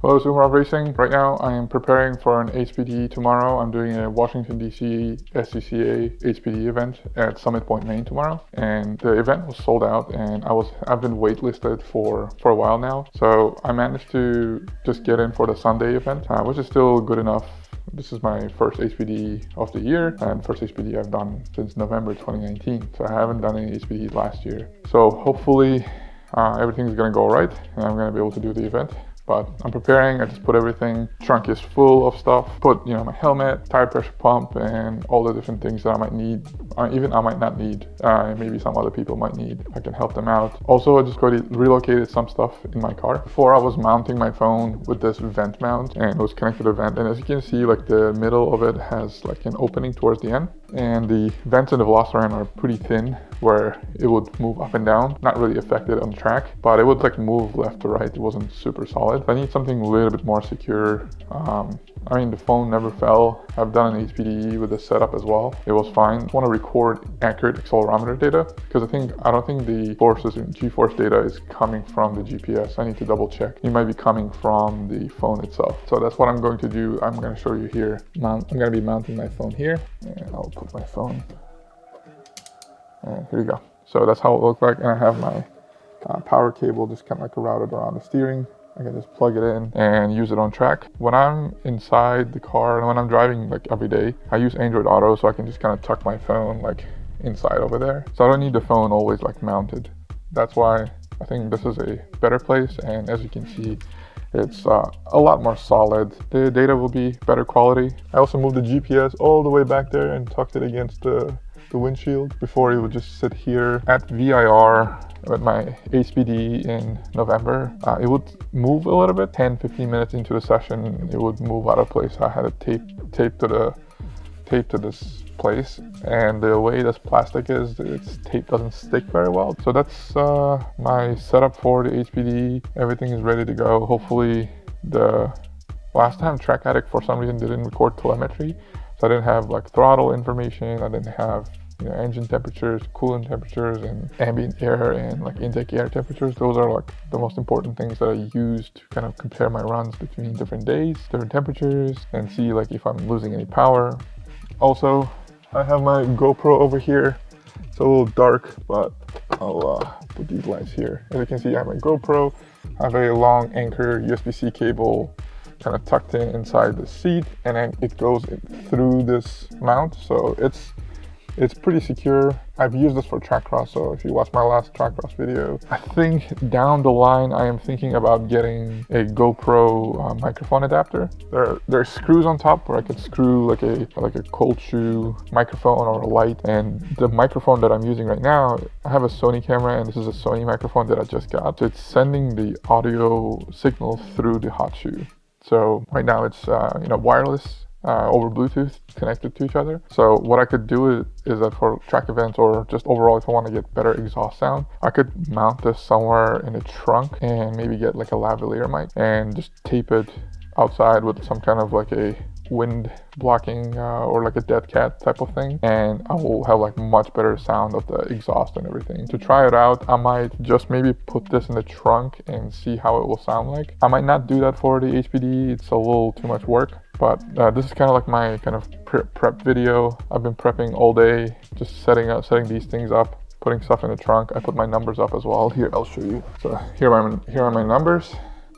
Hello, Zoomer Racing. Right now I am preparing for an HPDE tomorrow. I'm doing a Washington DC SCCA HPDE event at Summit Point, Maine tomorrow. And the event was sold out and I've been waitlisted for a while now. So I managed to just get in for the Sunday event, which is still good enough. This is my first HPDE of the year and first HPDE I've done since November 2019. So I haven't done any HPDE last year. So hopefully everything's gonna go right and I'm gonna be able to do the event. But I'm preparing, I just put everything, trunk is full of stuff, put my helmet, tire pressure pump, and all the different things that I might need, even I might not need, maybe some other people might need. I can help them out. Also, I just relocated some stuff in my car. Before I was mounting my phone with this vent mount and it was connected to the vent. And as you can see, like the middle of it has like an opening towards the end. And the vents in the Velociraptor are pretty thin where it would move up and down, not really affected on the track, but it would like move left to right. It wasn't super solid. I need something a little bit more secure. I mean, the phone never fell. I've done an HPDE with this setup as well. It was fine. I want to record accurate accelerometer data because I don't think the forces and G-force data is coming from the GPS. I need to double check. It might be coming from the phone itself. So that's what I'm going to do. I'm going to show you here. I'm going to be mounting my phone here and I'll put my phone. And here you go. So that's how it looks like. And I have my power cable just kind of like routed around the steering. I can just plug it in and use it on track. When I'm inside the car and when I'm driving like every day, I use Android Auto so I can just kind of tuck my phone like inside over there. So I don't need the phone always like mounted. That's why I think this is a better place. And as you can see, it's a lot more solid. The data will be better quality. I also moved the GPS all the way back there and tucked it against the windshield. Before it would just sit here at VIR with my HPDE in November. It would move a little bit. 10-15 minutes into the session, it would move out of place. I had to tape to this place, and the way this plastic is, its tape doesn't stick very well. So that's my setup for the HPDE. Everything is ready to go. Hopefully, the last time Track Addict for some reason didn't record telemetry, so I didn't have like throttle information. I didn't have engine temperatures, coolant temperatures, and ambient air and like intake air temperatures. Those are like the most important things that I use to kind of compare my runs between different days, different temperatures, and see like if I'm losing any power. Also, I have my GoPro over here. It's a little dark, but I'll put these lights here. As you can see, I have my GoPro. I have a long Anchor USB-C cable kind of tucked inside the seat, and then it goes through this mount, so it's pretty secure. I've used this for track cross, so if you watch my last track cross video, I think down the line I am thinking about getting a GoPro microphone adapter. There are screws on top where I could screw like a cold shoe microphone or a light. And the microphone that I'm using right now, I have a Sony camera, and this is a Sony microphone that I just got. So it's sending the audio signal through the hot shoe. So right now it's wireless. Over Bluetooth connected to each other. So what I could do is that for track events or just overall if I want to get better exhaust sound, I could mount this somewhere in the trunk and maybe get like a lavalier mic and just tape it outside with some kind of like a wind blocking or like a dead cat type of thing, and I will have like much better sound of the exhaust and everything. To try it out, I might just maybe put this in the trunk and see how it will sound like. I might not do that for the HPDE, it's a little too much work, but this is kind of like my kind of prep video. I've been prepping all day, just setting these things up, putting stuff in the trunk. I put my numbers up as well. Here, I'll show you. So here are my numbers.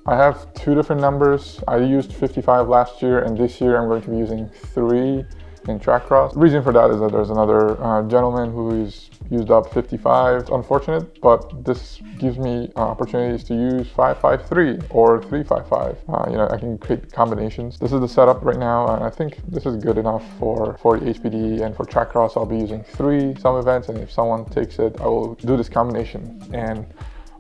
I have two different numbers. I used 55 last year, and this year I'm going to be using 3 in track cross. The reason for that is that there's another gentleman who's used up 55. It's unfortunate, but this gives me opportunities to use 553 or 355. I can create combinations. This is the setup right now, and I think this is good enough for the HPDE. And for track cross, I'll be using 3 some events, and if someone takes it, I will do this combination. And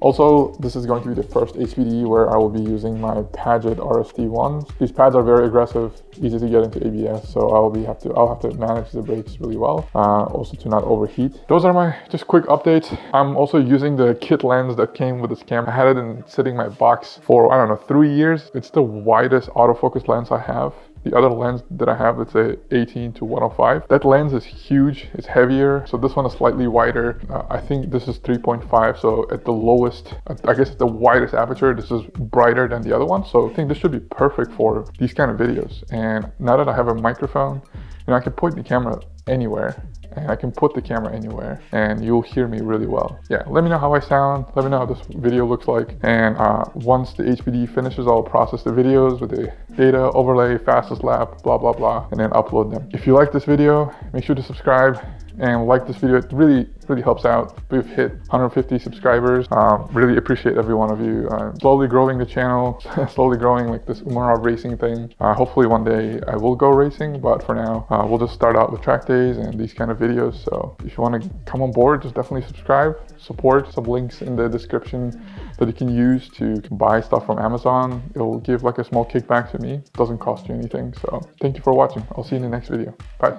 also, this is going to be the first HPDE where I will be using my Paget RST1s. These pads are very aggressive, easy to get into ABS, so I'll have to manage the brakes really well, also to not overheat. Those are my just quick updates. I'm also using the kit lens that came with this camera. I had it sitting in my box for, 3 years. It's the widest autofocus lens I have. the other lens that I have, it's a 18 to 105. That lens is huge, it's heavier. So this one is slightly wider. I think this is 3.5. So at the lowest, I guess at the widest aperture, this is brighter than the other one. So I think this should be perfect for these kind of videos. And now that I have a microphone, I can point the camera anywhere, and I can put the camera anywhere, and you'll hear me really well. Yeah, let me know how I sound. Let me know how this video looks like. And once the HPDE finishes, I'll process the videos with the data, overlay, fastest lap, blah, blah, blah, and then upload them. If you like this video, make sure to subscribe and like this video. It really helps out. We've hit 150 subscribers. Really appreciate every one of you. Slowly growing the channel, slowly growing like this Umara racing thing. Hopefully one day I will go racing, but for now, we'll just start out with track days and these kind of videos. So if you want to come on board, just definitely subscribe, support. Some links in the description that you can use to buy stuff from Amazon. It'll give like a small kickback to me. It doesn't cost you anything. So thank you for watching. I'll see you in the next video. Bye.